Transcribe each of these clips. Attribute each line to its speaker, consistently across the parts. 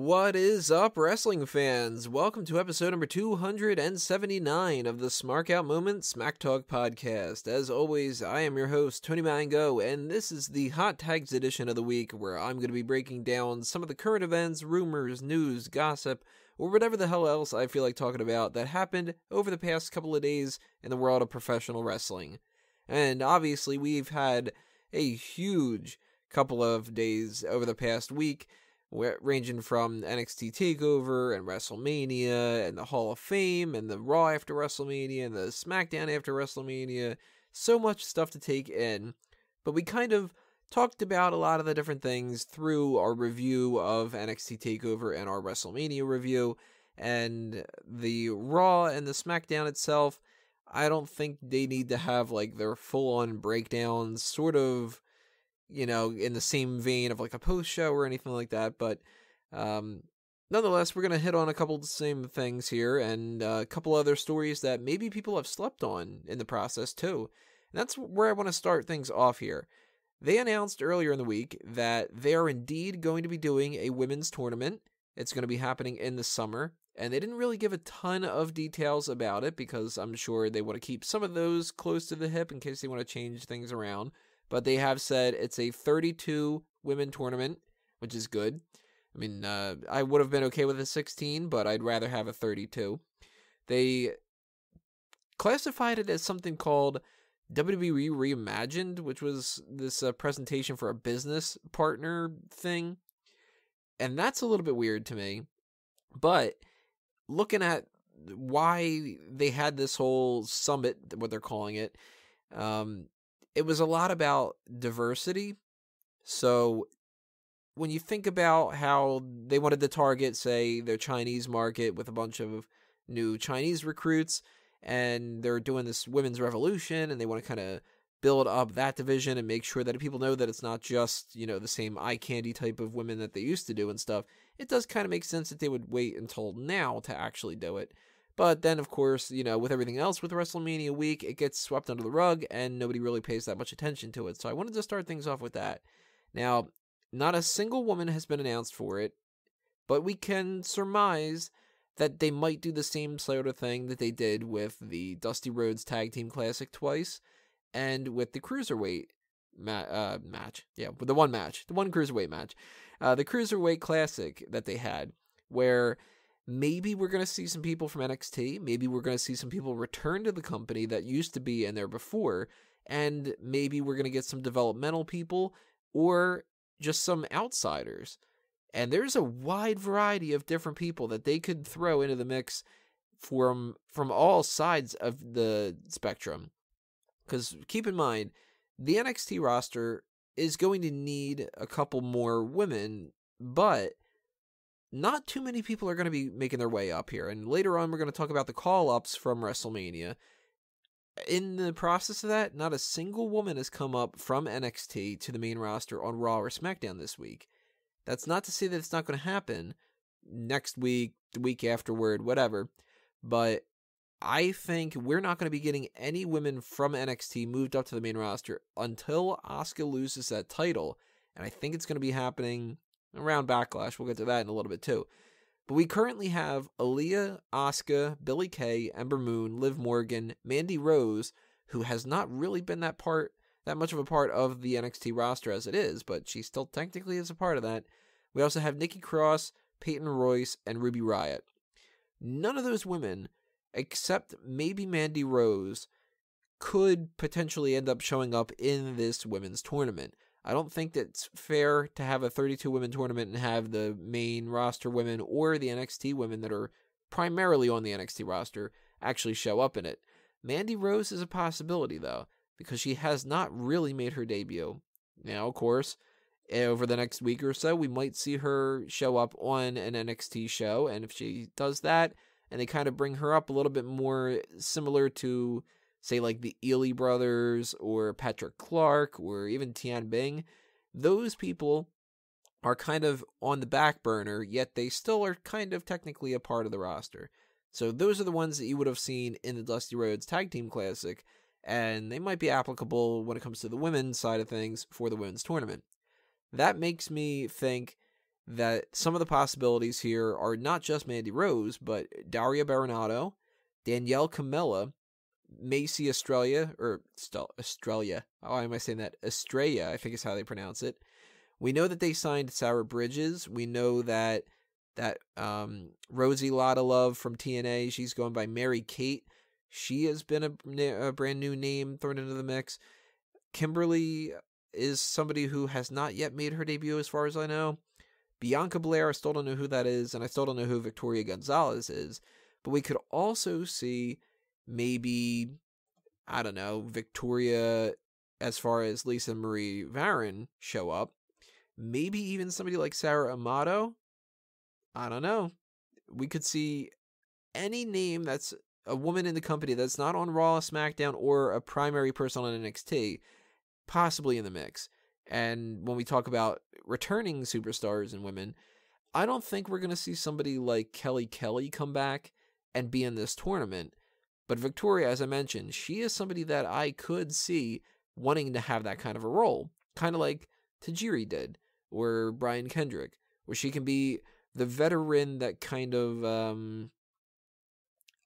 Speaker 1: What is up, wrestling fans? Welcome to episode number 279 of the Smark Out Moment Smack Talk podcast. As always, I am your host, Tony Mango, and this is the Hot Tags edition of the week, where I'm going to be breaking down some of the current events, rumors, news, gossip, or whatever the hell else I feel like talking about that happened over the past couple of days in the world of professional wrestling. And obviously, we've had a huge couple of days over the past week, ranging from NXT TakeOver and WrestleMania and the Hall of Fame and the Raw after WrestleMania and the SmackDown after WrestleMania. So much stuff to take in. But we kind of talked about a lot of the different things through our review of NXT TakeOver and our WrestleMania review. And the Raw and the SmackDown itself, I don't think they need to have like their full-on breakdowns, sort of, you know, in the same vein of like a post-show or anything like that, but nonetheless, we're going to hit on a couple of the same things here, and a couple other stories that maybe people have slept on in the process too. And that's where I want to start things off here. They announced earlier in the week that they are indeed going to be doing a women's tournament. It's going to be happening in the summer, and they didn't really give a ton of details about it because I'm sure they want to keep some of those close to the hip in case they want to change things around. But they have said it's a 32 women tournament, which is good. I mean, I would have been okay with a 16, but I'd rather have a 32. They classified it as something called WWE Reimagined, which was this presentation for a business partner thing. And that's a little bit weird to me. But looking at why they had this whole summit, what they're calling it, it was a lot about diversity. So when you think about how they wanted to target, say, their Chinese market with a bunch of new Chinese recruits, and they're doing this women's revolution, and they want to kind of build up that division and make sure that people know that it's not just, you know, the same eye candy type of women that they used to do and stuff, it does kind of make sense that they would wait until now to actually do it. But then, of course, you know, with everything else with WrestleMania week, it gets swept under the rug and nobody really pays that much attention to it. So I wanted to start things off with that. Now, not a single woman has been announced for it, but we can surmise that they might do the same sort of thing that they did with the Dusty Rhodes Tag Team Classic twice and with the Cruiserweight match. Yeah, with the one Cruiserweight match. The Cruiserweight Classic that they had, where maybe we're going to see some people from NXT. Maybe we're going to see some people return to the company that used to be in there before. And maybe we're going to get some developmental people or just some outsiders. And there's a wide variety of different people that they could throw into the mix from all sides of the spectrum. Because keep in mind, the NXT roster is going to need a couple more women, but not too many people are going to be making their way up here. And later on, we're going to talk about the call-ups from WrestleMania. In the process of that, not a single woman has come up from NXT to the main roster on Raw or SmackDown this week. That's not to say that it's not going to happen next week, the week afterward, whatever. But I think we're not going to be getting any women from NXT moved up to the main roster until Asuka loses that title. And I think it's going to be happening around Backlash. We'll get to that in a little bit too. But we currently have Aaliyah, Asuka, Billie Kay, Ember Moon, Liv Morgan, Mandy Rose, who has not really been that much of a part of the NXT roster as it is, but she still technically is a part of that. We also have Nikki Cross, Peyton Royce, and Ruby Riott. None of those women, except maybe Mandy Rose, could potentially end up showing up in this women's tournament. I don't think that's fair to have a 32-women tournament and have the main roster women or the NXT women that are primarily on the NXT roster actually show up in it. Mandy Rose is a possibility, though, because she has not really made her debut. Now, of course, over the next week or so, we might see her show up on an NXT show, and if she does that, and they kind of bring her up a little bit more similar to, say, like the Ely brothers or Patrick Clark or even Tian Bing, those people are kind of on the back burner, yet they still are kind of technically a part of the roster. So those are the ones that you would have seen in the Dusty Rhodes Tag Team Classic, and they might be applicable when it comes to the women's side of things for the women's tournament. That makes me think that some of the possibilities here are not just Mandy Rose, but Daria Baronato, Danielle Camella, Macy Estrella, or Estrella. Why am I saying that? Estrella, I think is how they pronounce it. We know that they signed Sarah Bridges. We know that Rosie Lotta Love from TNA, she's going by Mary Kate. She has been a brand new name thrown into the mix. Kimberly is somebody who has not yet made her debut as far as I know. Bianca Blair, I still don't know who that is, and I still don't know who Victoria Gonzalez is. But we could also see maybe, I don't know, Victoria as far as Lisa Marie Varon show up. Maybe even somebody like Sarah Amato. I don't know. We could see any name that's a woman in the company that's not on Raw, SmackDown, or a primary person on NXT, possibly in the mix. And when we talk about returning superstars and women, I don't think we're going to see somebody like Kelly come back and be in this tournament. But Victoria, as I mentioned, she is somebody that I could see wanting to have that kind of a role. Kind of like Tajiri did, or Brian Kendrick, where she can be the veteran that kind of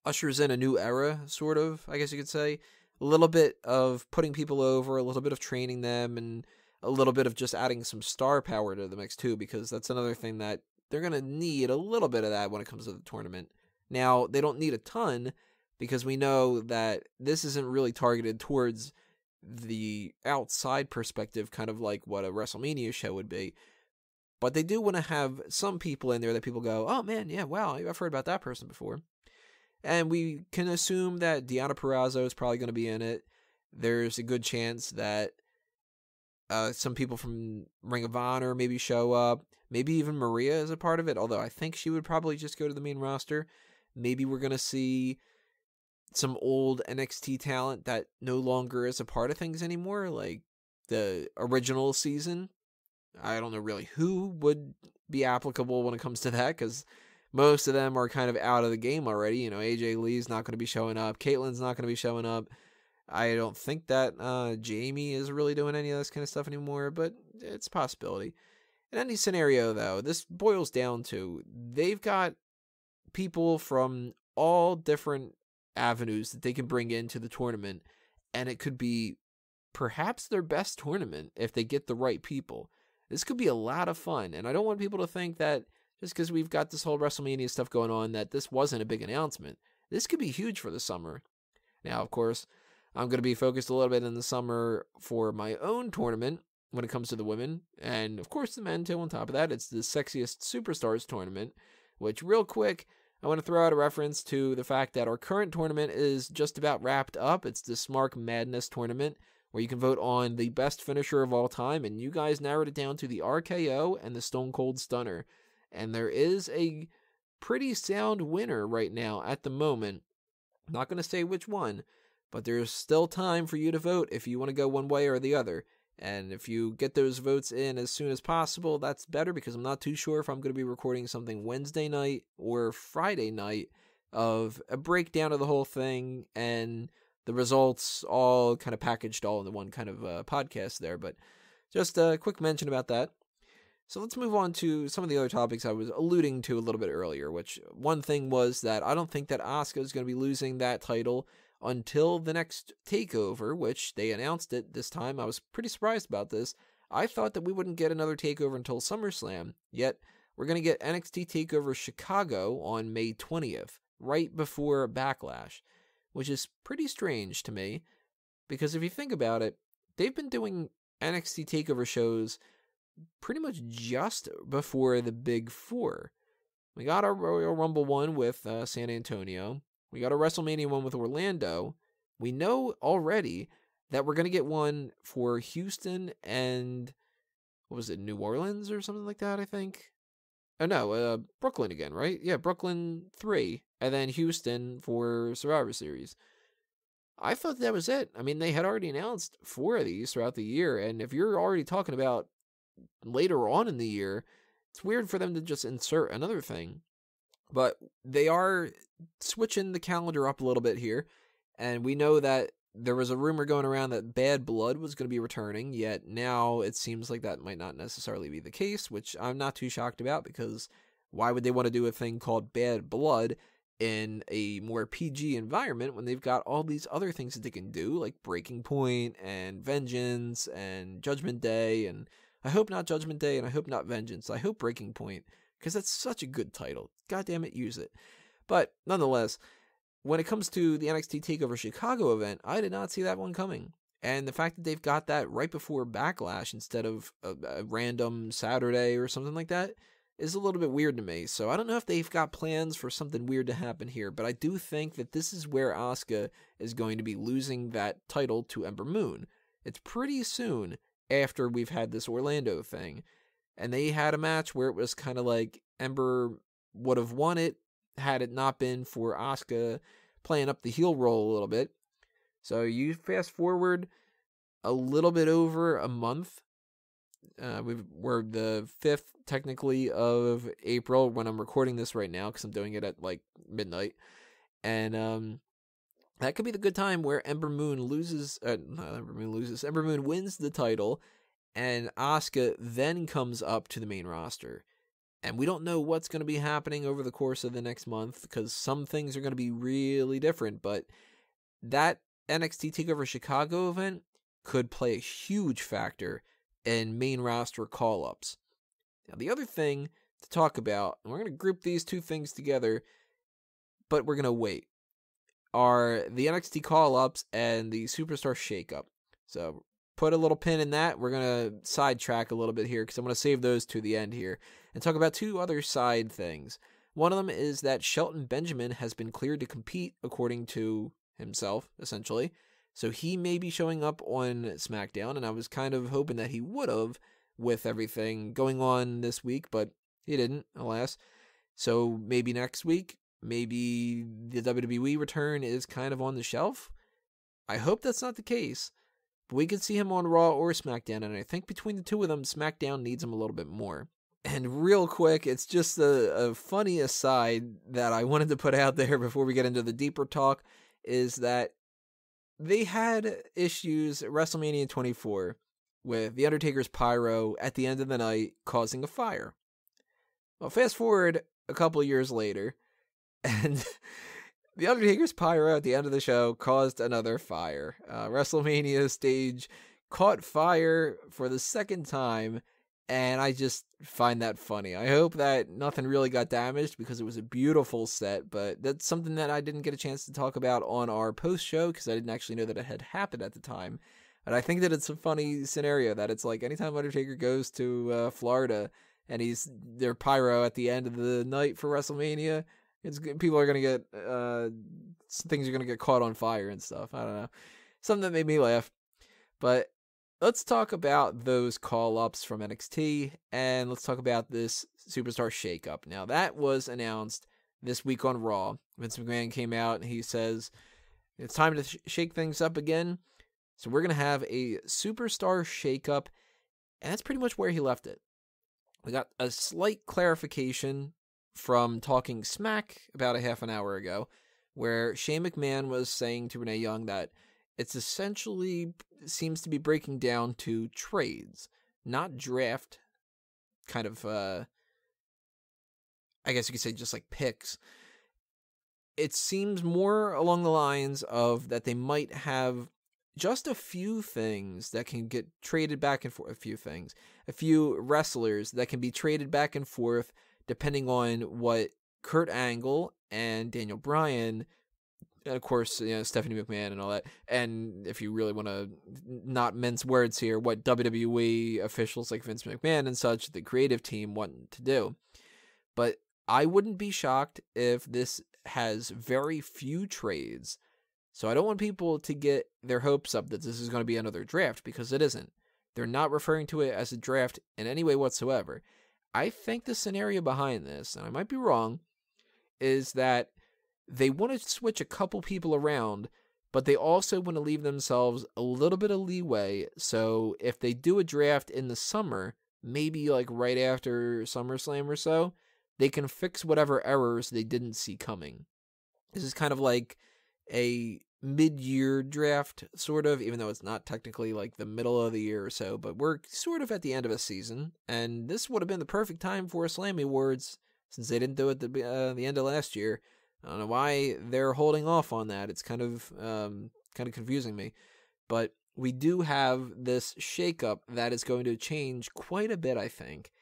Speaker 1: ushers in a new era, sort of, I guess you could say. A little bit of putting people over, a little bit of training them, and a little bit of just adding some star power to the mix too, because that's another thing that they're going to need a little bit of that when it comes to the tournament. Now, they don't need a ton, because we know that this isn't really targeted towards the outside perspective, kind of like what a WrestleMania show would be. But they do want to have some people in there that people go, oh man, yeah, wow, I've heard about that person before. And we can assume that Deonna Purrazzo is probably going to be in it. There's a good chance that some people from Ring of Honor maybe show up. Maybe even Maria is a part of it, although I think she would probably just go to the main roster. Maybe we're going to see some old NXT talent that no longer is a part of things anymore, like the original season. I don't know really who would be applicable when it comes to that, because most of them are kind of out of the game already. You know, AJ Lee's not going to be showing up. Caitlyn's not going to be showing up. I don't think that Jamie is really doing any of this kind of stuff anymore, but it's a possibility. In any scenario, though, this boils down to they've got people from all different avenues that they can bring into the tournament, and it could be perhaps their best tournament if they get the right people. This could be a lot of fun, and I don't want people to think that just because we've got this whole WrestleMania stuff going on that this wasn't a big announcement. This could be huge for the summer. Now, of course, I'm going to be focused a little bit in the summer for my own tournament when it comes to the women, and of course the men too on top of that. It's the Sexiest Superstars tournament, which real quick, I want to throw out a reference to the fact that our current tournament is just about wrapped up. It's the Smark Madness tournament, where you can vote on the best finisher of all time, and you guys narrowed it down to the RKO and the Stone Cold Stunner. And there is a pretty sound winner right now at the moment. I'm not going to say which one, but there's still time for you to vote if you want to go one way or the other. And if you get those votes in as soon as possible, that's better, because I'm not too sure if I'm going to be recording something Wednesday night or Friday night of a breakdown of the whole thing and the results all kind of packaged all in the one kind of podcast there. But just a quick mention about that. So let's move on to some of the other topics I was alluding to a little bit earlier, which one thing was that I don't think that Asuka is going to be losing that title until the next TakeOver, which they announced it this time. I was pretty surprised about this. I thought that we wouldn't get another TakeOver until SummerSlam, yet we're going to get NXT TakeOver Chicago on May 20th, right before Backlash, which is pretty strange to me, because if you think about it, they've been doing NXT TakeOver shows pretty much just before the Big Four. We got our Royal Rumble one with San Antonio. We got a WrestleMania one with Orlando. We know already that we're going to get one for Houston and, what was it, New Orleans or something like that, I think? Oh, no, Brooklyn again, right? Yeah, Brooklyn 3, and then Houston for Survivor Series. I thought that was it. I mean, they had already announced 4 of these throughout the year, and if you're already talking about later on in the year, it's weird for them to just insert another thing. But they are switching the calendar up a little bit here, and we know that there was a rumor going around that Bad Blood was going to be returning, yet now it seems like that might not necessarily be the case, which I'm not too shocked about, because why would they want to do a thing called Bad Blood in a more PG environment when they've got all these other things that they can do, like Breaking Point and Vengeance and Judgment Day, and I hope not Judgment Day, and I hope not Vengeance. I hope Breaking Point, because that's such a good title. God damn it, use it. But nonetheless, when it comes to the NXT TakeOver Chicago event, I did not see that one coming. And the fact that they've got that right before Backlash instead of a random Saturday or something like that is a little bit weird to me. So I don't know if they've got plans for something weird to happen here, but I do think that this is where Asuka is going to be losing that title to Ember Moon. It's pretty soon after we've had this Orlando thing. And they had a match where it was kind of like Ember would have won it had it not been for Asuka playing up the heel role a little bit. So you fast forward a little bit over a month. We're the 5th, technically, of April when I'm recording this right now, because I'm doing it at, like, midnight. And that could be the good time where Ember Moon wins the title, and Asuka then comes up to the main roster. And we don't know what's going to be happening over the course of the next month, because some things are going to be really different. But that NXT TakeOver Chicago event could play a huge factor in main roster call-ups. Now, the other thing to talk about, and we're going to group these two things together, but we're going to wait, are the NXT call-ups and the Superstar Shakeup. So put a little pin in that. We're going to sidetrack a little bit here, because I'm going to save those to the end here and talk about two other side things. One of them is that Shelton Benjamin has been cleared to compete, according to himself, essentially. So he may be showing up on SmackDown, and I was kind of hoping that he would have with everything going on this week, but he didn't, alas. So maybe next week, maybe the WWE return is kind of on the shelf. I hope that's not the case, but we could see him on Raw or SmackDown, and I think between the two of them, SmackDown needs him a little bit more. And real quick, it's just a funny aside that I wanted to put out there before we get into the deeper talk, is that they had issues at WrestleMania 24 with the Undertaker's pyro at the end of the night causing a fire. Well, fast forward a couple years later, and the Undertaker's pyro at the end of the show caused another fire. WrestleMania stage caught fire for the second time, and I just find that funny. I hope that nothing really got damaged, because it was a beautiful set, but that's something that I didn't get a chance to talk about on our post-show, because I didn't actually know that it had happened at the time. And I think that it's a funny scenario, that it's like anytime Undertaker goes to Florida, and he's their pyro at the end of the night for WrestleMania, people are going to get, things are going to get caught on fire and stuff. I don't know. Something that made me laugh. But let's talk about those call-ups from NXT, and let's talk about this Superstar Shakeup. Now, that was announced this week on Raw. Vince McMahon came out, and he says, it's time to shake things up again, so we're going to have a Superstar Shakeup, and that's pretty much where he left it. We got a slight clarification from Talking Smack about a half an hour ago, where Shane McMahon was saying to Renee Young that it's essentially seems to be breaking down to trades, not draft kind of, I guess you could say just like picks. It seems more along the lines of that they might have just a few things that can get traded back and forth, a few wrestlers that can be traded back and forth depending on what Kurt Angle and Daniel Bryan, and of course, Stephanie McMahon and all that, and if you really want to not mince words here, what WWE officials like Vince McMahon and such, the creative team, want to do. But I wouldn't be shocked if this has very few trades. So I don't want people to get their hopes up that this is going to be another draft, because it isn't. They're not referring to it as a draft in any way whatsoever. I think the scenario behind this, and I might be wrong, is that they want to switch a couple people around, but they also want to leave themselves a little bit of leeway. So if they do a draft in the summer, maybe like right after SummerSlam or so, they can fix whatever errors they didn't see coming. This is kind of like a mid-year draft, sort of, even though it's not technically like the middle of the year or so, but we're sort of at the end of a season, and this would have been the perfect time for a Slammy Awards, since they didn't do it the end of last year. I don't know why they're holding off on that. It's kind of confusing me, but we do have this shakeup that is going to change quite a bit, I think.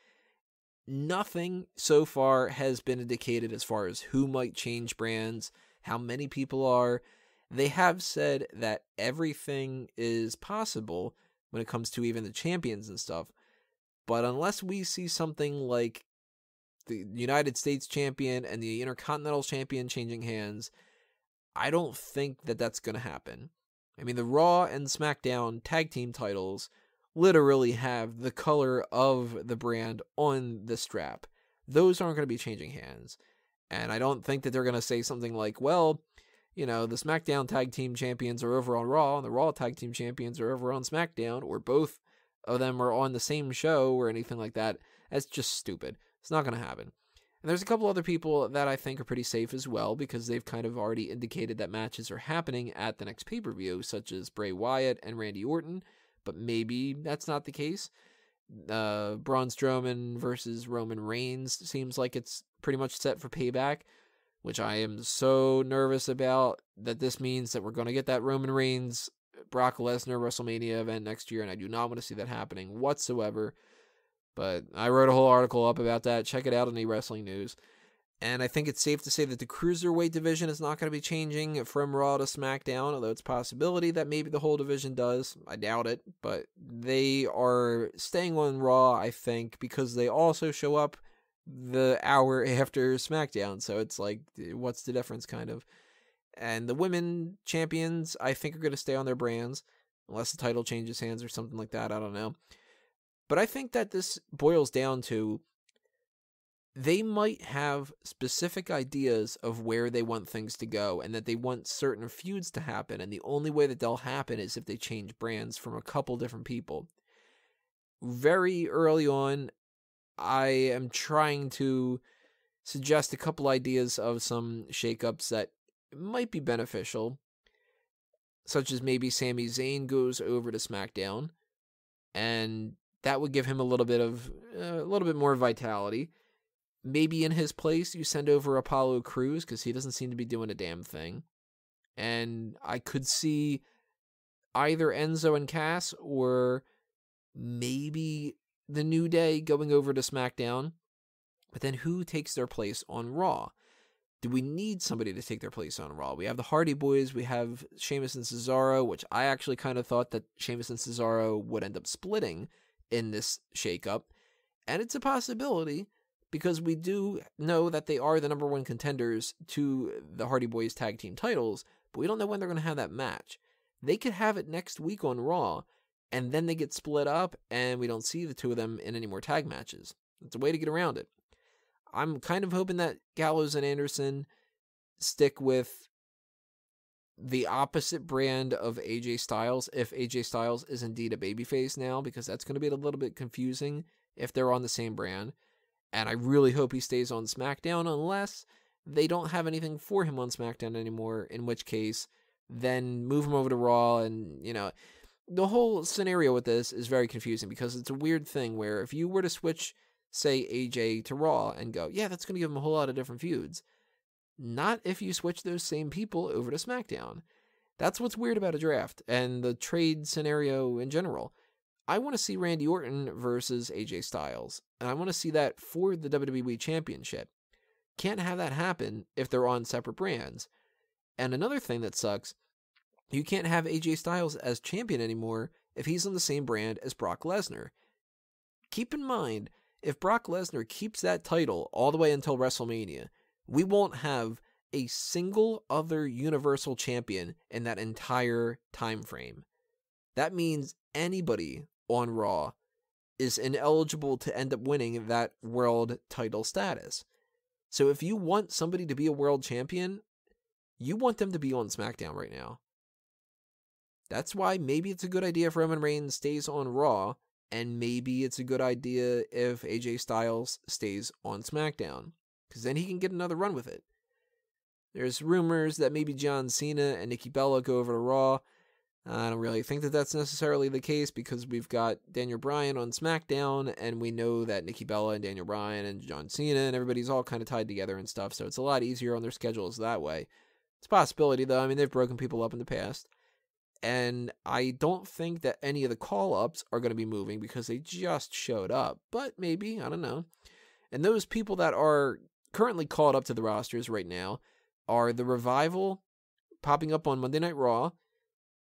Speaker 1: Nothing so far has been indicated as far as who might change brands, how many people are. They have said that everything is possible when it comes to even the champions and stuff. But unless we see something like the United States champion and the Intercontinental champion changing hands, I don't think that that's going to happen. I mean, the Raw and SmackDown tag team titles literally have the color of the brand on the strap. Those aren't going to be changing hands. And I don't think that they're going to say something like, well, you know, the SmackDown tag team champions are over on Raw, and the Raw tag team champions are over on SmackDown, or both of them are on the same show, or anything like that. That's just stupid. It's not going to happen. And there's a couple other people that I think are pretty safe as well, because they've kind of already indicated that matches are happening at the next pay-per-view, such as Bray Wyatt and Randy Orton, but maybe that's not the case. Braun Strowman versus Roman Reigns seems like it's pretty much set for Payback, which I am so nervous about, that this means that we're going to get that Roman Reigns Brock Lesnar WrestleMania event next year, and I do not want to see that happening whatsoever. But I wrote a whole article up about that. Check it out on eWrestling News. And I think it's safe to say that the Cruiserweight division is not going to be changing from Raw to SmackDown, although it's a possibility that maybe the whole division does. I doubt it, but they are staying on Raw, I think, because they also show up the hour after SmackDown. So it's like, what's the difference, kind of? And the women champions, I think, are going to stay on their brands, unless the title changes hands or something like that. I don't know. But I think that this boils down to, they might have specific ideas of where they want things to go, and that they want certain feuds to happen, and the only way that they'll happen is if they change brands from a couple different people. Very early on, I am trying to suggest a couple ideas of some shakeups that might be beneficial, such as maybe Sami Zayn goes over to SmackDown, and that would give him a little bit more vitality. Maybe in his place, you send over Apollo Crews, because he doesn't seem to be doing a damn thing. And I could see either Enzo and Cass, or maybe the New Day going over to SmackDown. But then who takes their place on Raw? Do we need somebody to take their place on Raw? We have the Hardy Boys, we have Sheamus and Cesaro, which I actually kind of thought that Sheamus and Cesaro would end up splitting in this shakeup. And it's a possibility, because we do know that they are the number one contenders to the Hardy Boys tag team titles, but we don't know when they're going to have that match. They could have it next week on Raw, and then they get split up, and we don't see the two of them in any more tag matches. It's a way to get around it. I'm kind of hoping that Gallows and Anderson stick with the opposite brand of AJ Styles, if AJ Styles is indeed a babyface now, because that's going to be a little bit confusing if they're on the same brand. And I really hope he stays on SmackDown, unless they don't have anything for him on SmackDown anymore, in which case, then move him over to Raw. And, you know, the whole scenario with this is very confusing, because it's a weird thing where if you were to switch, say, AJ to Raw and go, yeah, that's going to give him a whole lot of different feuds. Not if you switch those same people over to SmackDown. That's what's weird about a draft and the trade scenario in general. I want to see Randy Orton versus AJ Styles, and I want to see that for the WWE Championship. Can't have that happen if they're on separate brands. And another thing that sucks, you can't have AJ Styles as champion anymore if he's on the same brand as Brock Lesnar. Keep in mind, if Brock Lesnar keeps that title all the way until WrestleMania, we won't have a single other Universal Champion in that entire time frame. That means anybody on Raw is ineligible to end up winning that world title status. So if you want somebody to be a world champion, you want them to be on SmackDown right now. That's why maybe it's a good idea if Roman Reigns stays on Raw, and maybe it's a good idea if AJ Styles stays on SmackDown, because then he can get another run with it. There's rumors that maybe John Cena and Nikki Bella go over to Raw. I don't really think that that's necessarily the case because we've got Daniel Bryan on SmackDown, and we know that Nikki Bella and Daniel Bryan and John Cena and everybody's all kind of tied together and stuff, so it's a lot easier on their schedules that way. It's a possibility, though. I mean, they've broken people up in the past. And I don't think that any of the call-ups are going to be moving because they just showed up. But maybe, I don't know. And those people that are currently called up to the rosters right now are The Revival popping up on Monday Night Raw.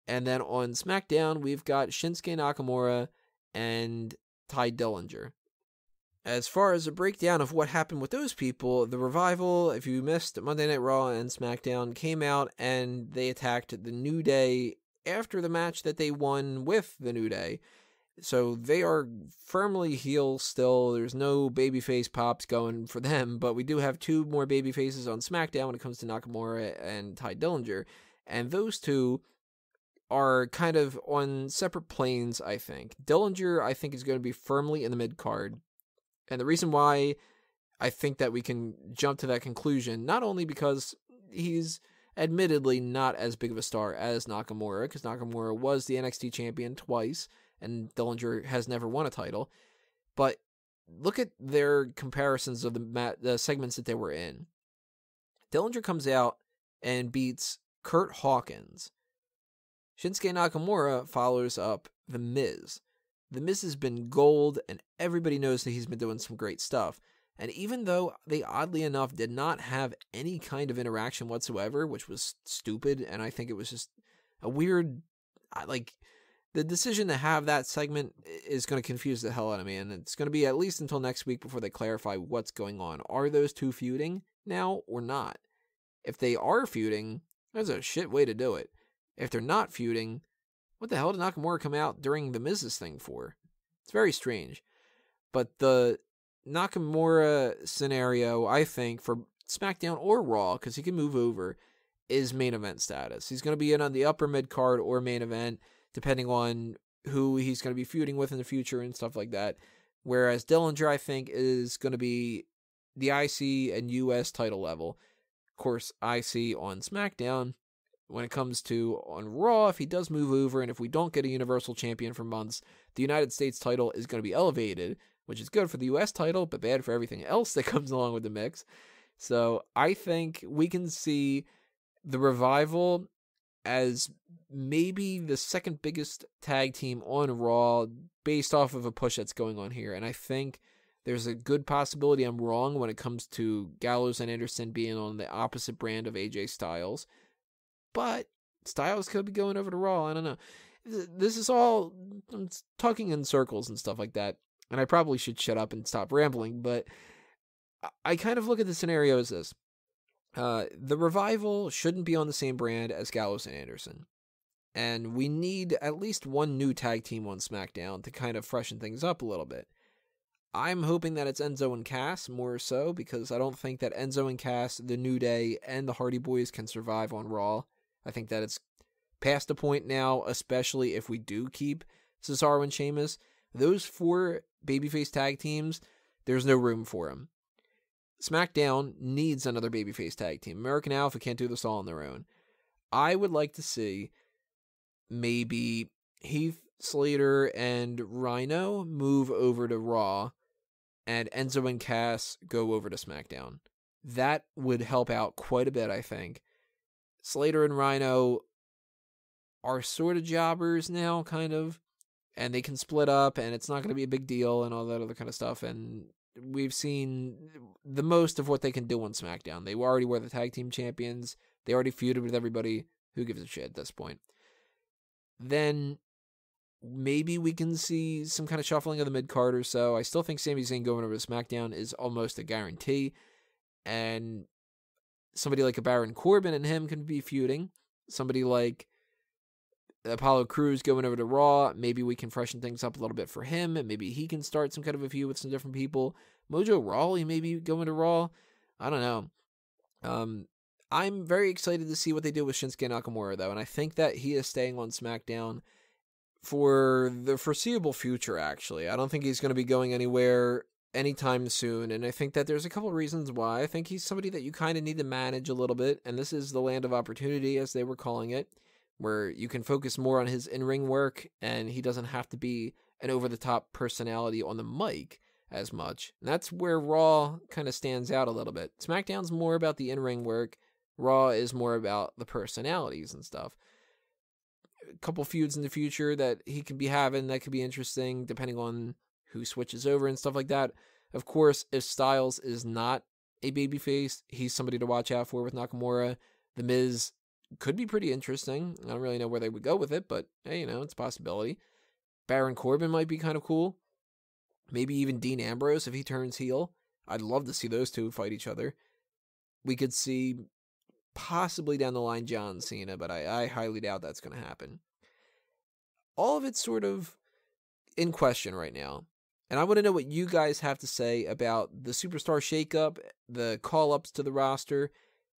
Speaker 1: And then on SmackDown, we've got Shinsuke Nakamura and Ty Dillinger. As far as a breakdown of what happened with those people, The Revival, if you missed Monday Night Raw and SmackDown, came out and they attacked the New Day after the match that they won with the New Day. So they are firmly heel still. There's no babyface pops going for them, but we do have two more babyfaces on SmackDown when it comes to Nakamura and Ty Dillinger. And those two are kind of on separate planes, I think. Dillinger, I think, is going to be firmly in the mid-card. And the reason why I think that we can jump to that conclusion, not only because he's admittedly not as big of a star as Nakamura, because Nakamura was the NXT champion twice, and Dillinger has never won a title. But look at their comparisons of the segments that they were in. Dillinger comes out and beats Kurt Hawkins. Shinsuke Nakamura follows up The Miz. The Miz has been gold, and everybody knows that he's been doing some great stuff. And even though they, oddly enough, did not have any kind of interaction whatsoever, which was stupid, and I think it was just a weird, the decision to have that segment is going to confuse the hell out of me, and it's going to be at least until next week before they clarify what's going on. Are those two feuding now or not? If they are feuding, that's a shit way to do it. If they're not feuding, what the hell did Nakamura come out during the Miz's thing for? It's very strange. But the Nakamura scenario, I think, for SmackDown or Raw, because he can move over, is main event status. He's going to be in on the upper mid-card or main event, depending on who he's going to be feuding with in the future and stuff like that. Whereas Dillinger, I think, is going to be the IC and US title level. Of course, IC on SmackDown. When it comes to on Raw, if he does move over and if we don't get a Universal Champion for months, the United States title is going to be elevated, which is good for the US title, but bad for everything else that comes along with the mix. So I think we can see the Revival as maybe the second biggest tag team on Raw based off of a push that's going on here. And I think there's a good possibility I'm wrong when it comes to Gallows and Anderson being on the opposite brand of AJ Styles. But Styles could be going over to Raw. I don't know. This is all, I'm talking in circles and stuff like that. And I probably should shut up and stop rambling. But I kind of look at the scenario as this. The Revival shouldn't be on the same brand as Gallows and Anderson. And we need at least one new tag team on SmackDown to kind of freshen things up a little bit. I'm hoping that it's Enzo and Cass more so, because I don't think that Enzo and Cass, the New Day, and the Hardy Boys can survive on Raw. I think that it's past the point now, especially if we do keep Cesaro and Sheamus. Those four babyface tag teams, there's no room for them. SmackDown needs another babyface tag team. American Alpha can't do this all on their own. I would like to see maybe Heath Slater and Rhino move over to Raw, and Enzo and Cass go over to SmackDown. That would help out quite a bit, I think. Slater and Rhino are sort of jobbers now, kind of, and they can split up, and it's not going to be a big deal and all that other kind of stuff, and we've seen the most of what they can do on SmackDown. They already were the tag team champions. They already feuded with everybody. Who gives a shit at this point? Then maybe we can see some kind of shuffling of the mid-card or so. I still think Sami Zayn going over to SmackDown is almost a guarantee. And somebody like a Baron Corbin and him can be feuding. Somebody like Apollo Crews going over to Raw, maybe we can freshen things up a little bit for him, and maybe he can start some kind of a feud with some different people. Mojo Rawley maybe going to Raw. I don't know. I'm very excited to see what they do with Shinsuke Nakamura, though, and I think that he is staying on SmackDown for the foreseeable future, actually. I don't think he's going to be going anywhere anytime soon, and I think that there's a couple reasons why. I think he's somebody that you kind of need to manage a little bit, and this is the land of opportunity, as they were calling it, where you can focus more on his in-ring work, and he doesn't have to be an over-the-top personality on the mic as much. And that's where Raw kind of stands out a little bit. SmackDown's more about the in-ring work. Raw is more about the personalities and stuff. A couple feuds in the future that he could be having that could be interesting, depending on who switches over and stuff like that. Of course, if Styles is not a babyface, he's somebody to watch out for with Nakamura. The Miz could be pretty interesting. I don't really know where they would go with it, but hey, it's a possibility. Baron Corbin might be kind of cool. Maybe even Dean Ambrose if he turns heel. I'd love to see those two fight each other. We could see possibly down the line John Cena, but I highly doubt that's going to happen. All of it's sort of in question right now. And I want to know what you guys have to say about the superstar shakeup, the call-ups to the roster.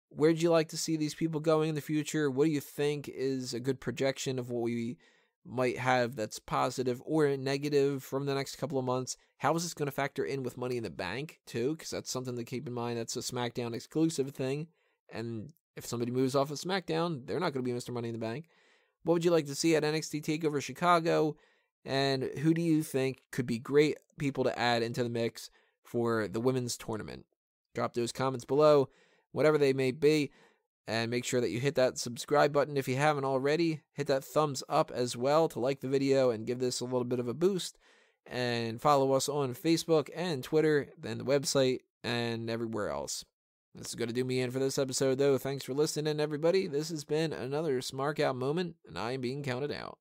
Speaker 1: Where'd you like to see these people going in the future? What do you think is a good projection of what we might have that's positive or negative from the next couple of months? How is this going to factor in with Money in the Bank, too? Because that's something to keep in mind. That's a SmackDown exclusive thing. And if somebody moves off of SmackDown, they're not going to be Mr. Money in the Bank. What would you like to see at NXT TakeOver Chicago? And who do you think could be great people to add into the mix for the women's tournament? Drop those comments below, whatever they may be, and make sure that you hit that subscribe button if you haven't already. Hit that thumbs up as well to like the video and give this a little bit of a boost. And follow us on Facebook and Twitter, and the website, and everywhere else. This is going to do me in for this episode, though. Thanks for listening, everybody. This has been another Smark Out moment, and I am being counted out.